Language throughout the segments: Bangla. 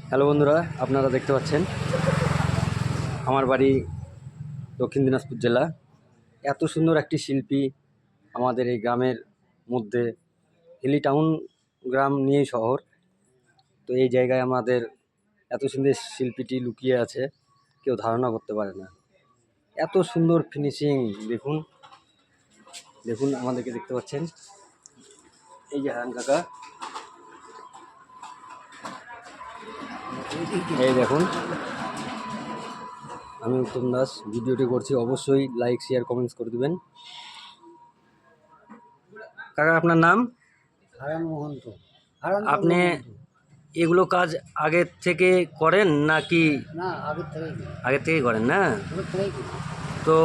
হ্যালো বন্ধুরা, আপনারা দেখতে পাচ্ছেন আমার বাড়ি দক্ষিণ দিনাজপুর জেলা। এত সুন্দর একটি শিল্পী আমাদের এই গ্রামের মধ্যে, হিলি টাউন গ্রাম নিয়েই শহর। তো এই জায়গায় আমাদের এত সুন্দর শিল্পীটি লুকিয়ে আছে, কেউ ধারণা করতে পারে না। এত সুন্দর ফিনিশিং দেখুন, দেখুন আমাদেরকে দেখতে পাচ্ছেন। এই যে হারান কাকা, এই দেখুন। আমি উত্তম দাস ভিডিওটি করছি, অবশ্যই লাইক শেয়ার কমেন্টস করে দেবেন। কাকা আপনার নাম? হারান মহন্ত। আপনি এগুলো কাজ আগের থেকে করেন নাকি? না, আগের থেকেই করেন না? আগের থেকেই করি। তো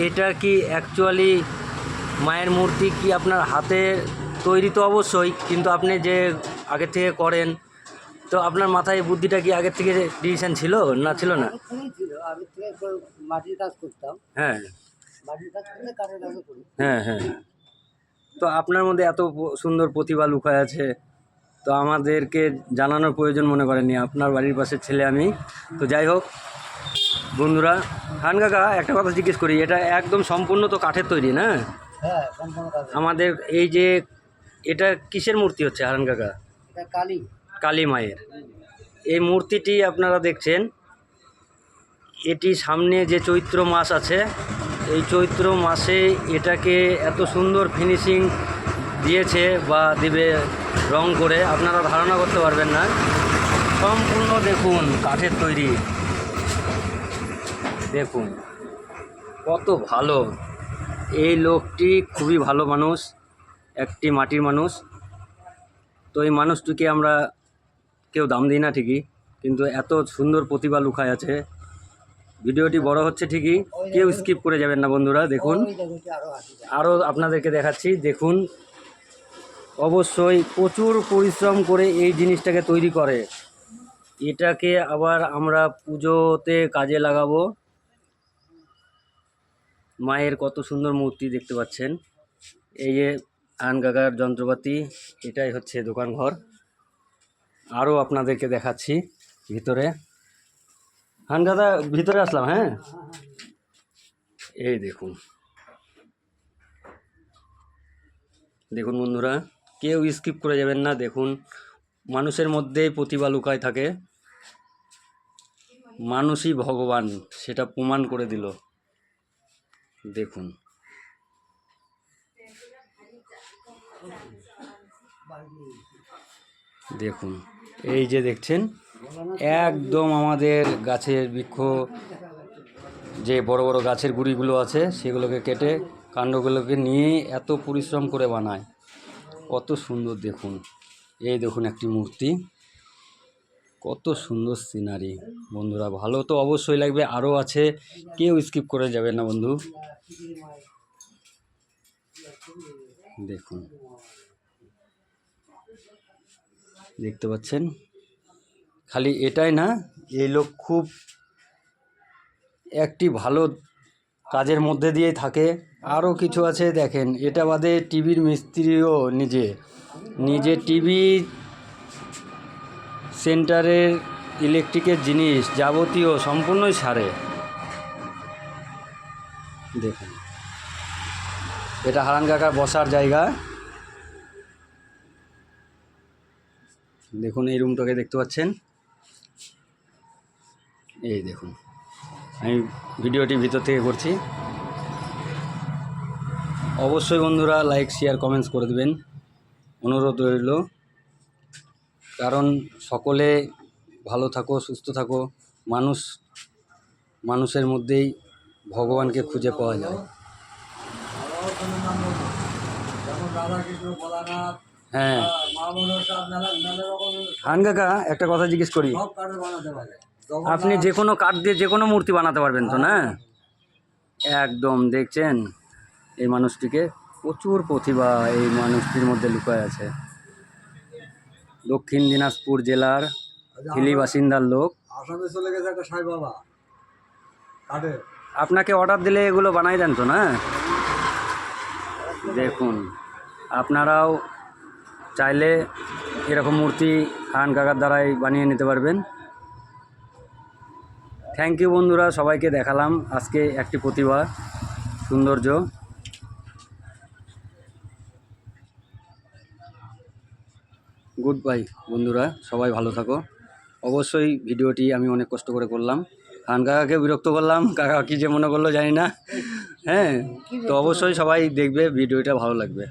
এটা কি অ্যাকচুয়ালি মায়ের মূর্তি কি আপনার হাতে তৈরি? তো অবশ্যই, কিন্তু আপনি যে আগের থেকে করেন, তো আপনার মাথায় বুদ্ধিটা কি আগের থেকে ডিসিশন ছিল না ছিল না? আগের থেকেই ছিল, আগের থেকে মাটির কাজ করতাম। হ্যাঁ মাটির কাজ করলে কাঠের কাজও করি। হ্যাঁ হ্যাঁ। তো আপনার মধ্যে এত সুন্দর প্রতিভা লুকায় আছে, তো আমাদেরকে জানানোর প্রয়োজন মনে করেননি? আপনার বাড়ির পাশের ছেলে আমি। তো যাই হোক বন্ধুরা, হান কাকা একটা কথা জিজ্ঞেস করি, এটা একদম সম্পূর্ণ তো কাঠের তৈরি না? হ্যাঁ, সম্পূর্ণ কাজ। আমাদের এই যে এটা কিসের মূর্তি হচ্ছে হারান কাকা? এটা কালী। কালী মায়ের এই মূর্তিটি আপনারা দেখছেন। এটি সামনে যে চৈত্র মাস আছে, এই চৈত্র মাসে এটাকে এত সুন্দর ফিনিশিং দিয়েছে বা দিবে রং করে, আপনারা ধারণা করতে পারবেন না। সম্পূর্ণ দেখুন কাঠের তৈরি, দেখুন কত ভালো। এই লোকটি খুবই ভালো মানুষ, একটি মাটির মানুষ। তো এই মানুষটিকে আমরা কেউ দাম দিই না ঠিকই, কিন্তু এত সুন্দর প্রতিভা লুকায় আছে। ভিডিওটি বড় হচ্ছে ঠিকই, কেউ স্কিপ করে যাবেন না বন্ধুরা। দেখুন আরও আপনাদেরকে দেখাচ্ছি, দেখুন। অবশ্যই প্রচুর পরিশ্রম করে এই জিনিসটাকে তৈরি করে। এটাকে আবার আমরা পুজোতে কাজে লাগাবো। মায়ের কত সুন্দর মূর্তি দেখতে পাচ্ছেন। এই যে আন কাকার যন্ত্রপাতি, এটাই হচ্ছে দোকান ঘর। আরও আপনাদেরকে দেখাচ্ছি ভিতরে। হান দাদা ভিতরে আসলাম। হ্যাঁ, এই দেখুন, দেখুন বন্ধুরা, কেউ স্কিপ করে যাবেন না। দেখুন মানুষের মধ্যেই প্রতিভা লুকায় থাকে, মানুষই ভগবান, সেটা প্রমাণ করে দিল। দেখুন দেখুন, এই যে দেখছেন, একদম আমাদের গাছের বৃক্ষ, যে বড় বড় গাছের গুঁড়িগুলো আছে সেগুলোকে কেটে কাণ্ডগুলোকে নিয়ে এত পরিশ্রম করে বানায়। কত সুন্দর দেখুন। এই দেখুন একটি মূর্তি, কত সুন্দর সিনারি। বন্ধুরা ভালো তো অবশ্যই লাগবে, আরও আছে, কেউ স্কিপ করে যাবে না বন্ধু। দেখুন, দেখতে পাচ্ছেন। খালি এটাই না, এই লোক খুব একটি ভালো কাজের মধ্যে দিয়েই থাকে। আরও কিছু আছে দেখেন, এটা বাদে টিভির মিস্ত্রিও নিজে নিজে টিভি সেন্টারের ইলেকট্রিকের জিনিস যাবতীয় সম্পূর্ণই সারে। দেখুন, এটা হারান কাকার বসার জায়গা। দেখুন এই রুমটাকে দেখতে পাচ্ছেন। এই দেখুন, আমি ভিডিওটি ভিতর থেকে করছি। অবশ্যই বন্ধুরা লাইক শেয়ার কমেন্টস করে দেবেন, অনুরোধ রইল। কারণ সকলে ভালো থাকো, সুস্থ থাকো। মানুষের মধ্যেই ভগবানকে খুঁজে পাওয়া যায়। হ্যাঁ হান কাকা, একটা কথা জিজ্ঞেস করি, আপনি যে কোনো কাঠ দিয়ে যে কোনো মূর্তি বানাতে পারবেন তো না? একদম দেখছেন এই মানুষটিকে, প্রচুর প্রতিভা এই মানুষটির মধ্যে লুকায় আছে। দক্ষিণ দিনাজপুর জেলার হিলি বাসিন্দার লোক। আসামে চলে গেছে একটা সাই বাবা কাঠের। আপনাকে অর্ডার দিলে এগুলো বানাই দেন তো না? দেখুন, আপনারাও চাইলে এরকম মূর্তি খান কাকার দ্বারাই বানিয়ে নিতে পারবেন। থ্যাংক ইউ বন্ধুরা, সবাইকে দেখালাম আজকে একটি প্রতিভা সৌন্দর্য। গুড বাই বন্ধুরা, সবাই ভালো থাকো। অবশ্যই ভিডিওটি আমি অনেক কষ্ট করে করলাম, খান কাকাকে বিরক্ত করলাম, কাকা কী যে মনে করলো জানি না। হ্যাঁ, তো অবশ্যই সবাই দেখবে, ভিডিওটা ভালো লাগবে।